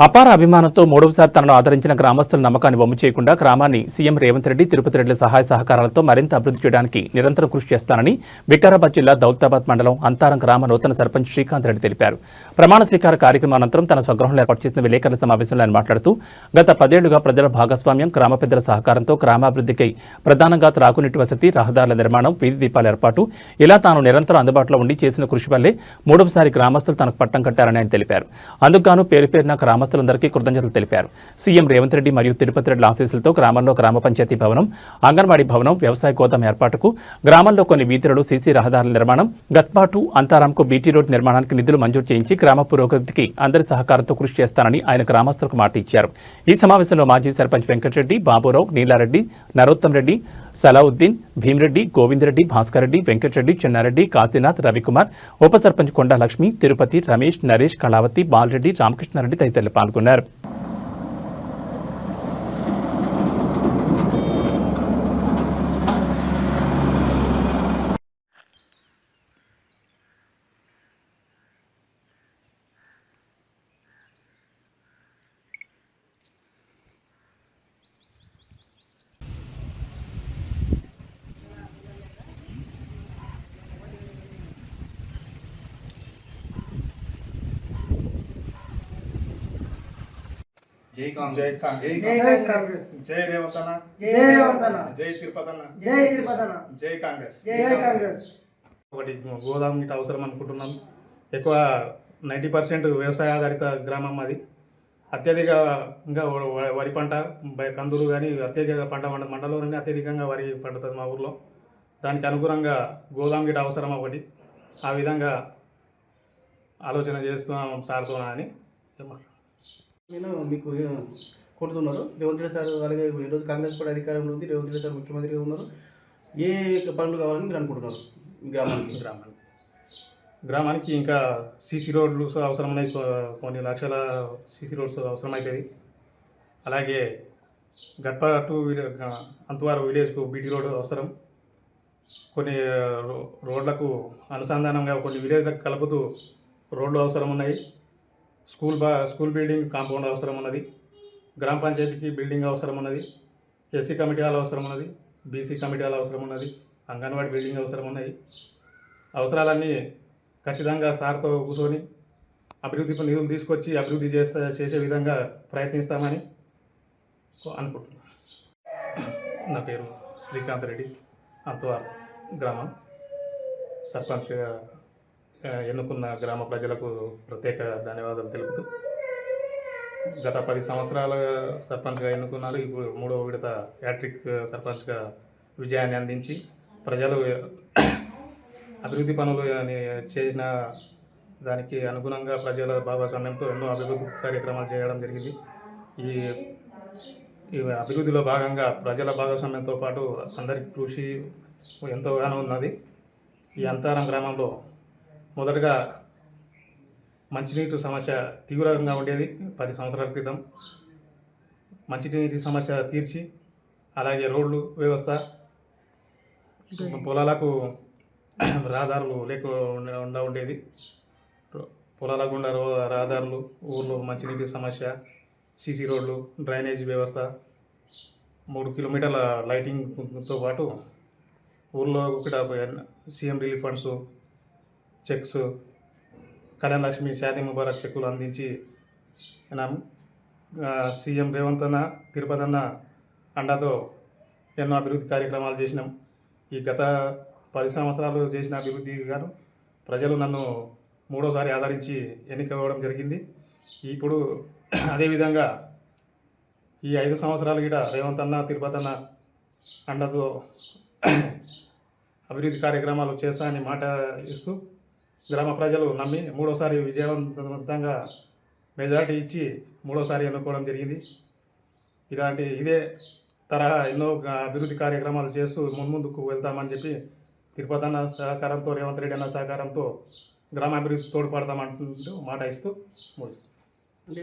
అపార అభిమానంతో మూడవసారి తనను ఆదరించిన గ్రామస్తుల నమ్మకాన్ని వమ్ము చేయకుండా గ్రామాన్ని సీఎం రేవంత్ రెడ్డి, తిరుపతి రెడ్డిల సహాయ సహకారాలతో మరింత అభివృద్ధి చేయడానికి నిరంతరం కృషి చేస్తానని వికారాబాద్ జిల్లా దౌలతాబాద్ మండలం అంతారం గ్రామ నూతన సర్పంచ్ శ్రీకాంత్ రెడ్డి తెలిపారు. ప్రమాణ స్వీకార కార్యక్రమం అనంతరం తన స్వగృహంలో ఏర్పాటు చేసిన విలేకరుల సమావేశంలో ఆయన మాట్లాడుతూ గత 10 ఏళ్లుగా ప్రజల భాగస్వామ్యం, గ్రామ పెద్దల సహకారంతో గ్రామాభివృద్ధికై ప్రధానంగా త్రాగునీటి వసతి, రహదారుల నిర్మాణం, వీధి దీపాల ఏర్పాటు ఇలా తాను నిరంతరం అందుబాటులో ఉండి చేసిన కృషి వల్లే మూడవసారి గ్రామస్తులు తనకు పట్టం కట్టారని ఆయన తెలిపారు. అందుకు పేరు పేరున గ్రామస్తులందరికీ కృతజ్ఞతలు తెలిపారు. సీఎం రేవంత్ రెడ్డి మరియు తిరుపతి రెడ్డి ఆశీస్సులతో గ్రామంలో గ్రామ పంచాయతీ భవనం, అంగన్వాడీ భవనం, వ్యవసాయ గోదాం ఏర్పాటుకు, గ్రామంలో కొన్ని వీధులలో సీసీ రహదారుల నిర్మాణం, గత్పాటు అంతారాంకు బీటీ రోడ్ నిర్మాణానికి నిధులు మంజూరు చేయించి గ్రామ పురోగతికి అందరి సహకారంతో కృషి చేస్తానని ఆయన గ్రామస్తులకు మాట ఇచ్చారు. ఈ సమావేశంలో మాజీ సర్పంచ్ వెంకటరెడ్డి, బాబురావు, నీలారెడ్డి, నరోత్తం రెడ్డి, సలావుద్దీన్, భీమిరెడ్డి, గోవిందరెడ్డి, భాస్కర్ రెడ్డి, వెంకటరెడ్డి, చెన్నారెడ్డి, కాశీనాథ్, రవికుమార్, ఉప సర్పంచ్ కొండా లక్ష్మి, తిరుపతి, రమేష్, నరేష్, కళావతి, బాలరెడ్డి, రామకృష్ణారెడ్డి తదితరులు పాల్గొన్నారు. జై కాంగ్రెస్, జై రేవంత్ అన్న, జై తిరుపతి అన్న, జై కాంగ్రెస్. ఒకటి గోదాం గిట్ట అవసరం అనుకుంటున్నాం. ఎక్కువ 90% వ్యవసాయ ఆధారిత గ్రామం అది. అత్యధికంగా వరి పంట, కందులు కానీ అత్యధికంగా పంట మండలంలోనే అత్యధికంగా వరి పండుతుంది మా ఊర్లో. దానికి అనుగుణంగా గోదాం గిట్ట అవసరం ఒకటి. ఆ విధంగా ఆలోచన చేస్తున్నాం సార్తో అని నేను మీకు కోరుతున్నారు. రేవంత్ రెడ్డి సార్ అలాగే ఈరోజు కాంగ్రెస్ పార్టీ అధికారంలో ఉంది, రేవంత్ రెడ్డి సార్ ముఖ్యమంత్రిగా ఉన్నారు. ఏ పనులు కావాలని మీరు అనుకుంటున్నారు? గ్రామానికి ఇంకా సీసీ రోడ్లు అవసరం ఉన్నాయి. కొన్ని లక్షల సీసీ రోడ్స్ అవసరం అవుతుంది. అలాగే గట్ప టు అంతవారు విలేజ్కు బీటీ రోడ్ అవసరం. కొన్ని రోడ్లకు అనుసంధానంగా కొన్ని విలేజ్లకు కలుపుతూ రోడ్లు అవసరం ఉన్నాయి. స్కూల్ బిల్డింగ్ కాంపౌండ్ అవసరం ఉన్నది. గ్రామ పంచాయతీకి బిల్డింగ్ అవసరం ఉన్నది. ఎస్సీ కమిటీ హాల్ అవసరం ఉన్నది. బీసీ కమిటీ హాల్ అవసరం ఉన్నది. అంగన్వాడీ బిల్డింగ్ అవసరం ఉన్నాయి. అవసరాలన్నీ ఖచ్చితంగా సార్తో కూర్చొని అభివృద్ధి నిధులు తీసుకొచ్చి అభివృద్ధి చేసే విధంగా ప్రయత్నిస్తామని అనుకుంటున్నాను. నా పేరు శ్రీకాంత్ రెడ్డి, అంతవార్ గ్రామం సర్పంచ్గా ఎన్నుకున్న గ్రామ ప్రజలకు ప్రత్యేక ధన్యవాదాలు తెలుపుతూ, గత 10 సంవత్సరాల సర్పంచ్గా ఎన్నుకున్నారు. ఇప్పుడు 3వ విడత హ్యాట్రిక్ సర్పంచ్గా విజయాన్ని అందించి ప్రజలు అభివృద్ధి పనులు చేసిన దానికి అనుగుణంగా ప్రజల భాగస్వామ్యంతో ఎన్నో అభివృద్ధి కార్యక్రమాలు చేయడం జరిగింది. ఈ అభివృద్ధిలో భాగంగా ప్రజల భాగస్వామ్యంతో పాటు అందరికీ కృషి ఎంతోగానో ఉన్నది. ఈ అంతారం గ్రామంలో మొదటగా మంచినీటి సమస్య తీవ్రంగా ఉండేది. 10 సంవత్సరాల క్రితం మంచినీటి సమస్య తీర్చి, అలాగే రోడ్లు వ్యవస్థ, పొలాలకు రహదారులు లేకుండా ఉండేది. పొలాల గుండా రహదారులు, ఊర్లో మంచినీటి సమస్య, సీసీ రోడ్లు, డ్రైనేజీ వ్యవస్థ, 3 కిలోమీటర్ల లైటింగ్తో పాటు ఊర్లో ఒకటి CM relief funds, checks, Kalyana Lakshmi, Shaadi Mubarak చెక్కులు అందించి సీఎం రేవంత్ అన్న, తిరుపతి అన్న అండతో ఎన్నో అభివృద్ధి కార్యక్రమాలు చేసినాం. ఈ గత 10 సంవత్సరాలు చేసిన అభివృద్ధి గాను ప్రజలు నన్ను 3వసారి ఆదరించి ఎన్నికవ్వడం జరిగింది. ఇప్పుడు అదేవిధంగా ఈ 5 సంవత్సరాలు కూడా రేవంత్ అన్న, తిరుపతి అన్న అండతో అభివృద్ధి కార్యక్రమాలు చేస్తానని మాట ఇస్తూ గ్రామ ప్రజలు నమ్మి 3వసారి విజయవంతంగా మెజారిటీ ఇచ్చి 3వసారి ఎన్నుకోవడం జరిగింది. ఇదే తరహా ఎన్నో అభివృద్ధి కార్యక్రమాలు చేస్తూ ముందుకు వెళ్తామని చెప్పి తిరుపతి అన్న సహకారంతో, రేవంత్ రెడ్డి అన్న సహకారంతో గ్రామాభివృద్ధి తోడ్పడతామంటూ మాట ఇస్తూ ముగిస్తాం.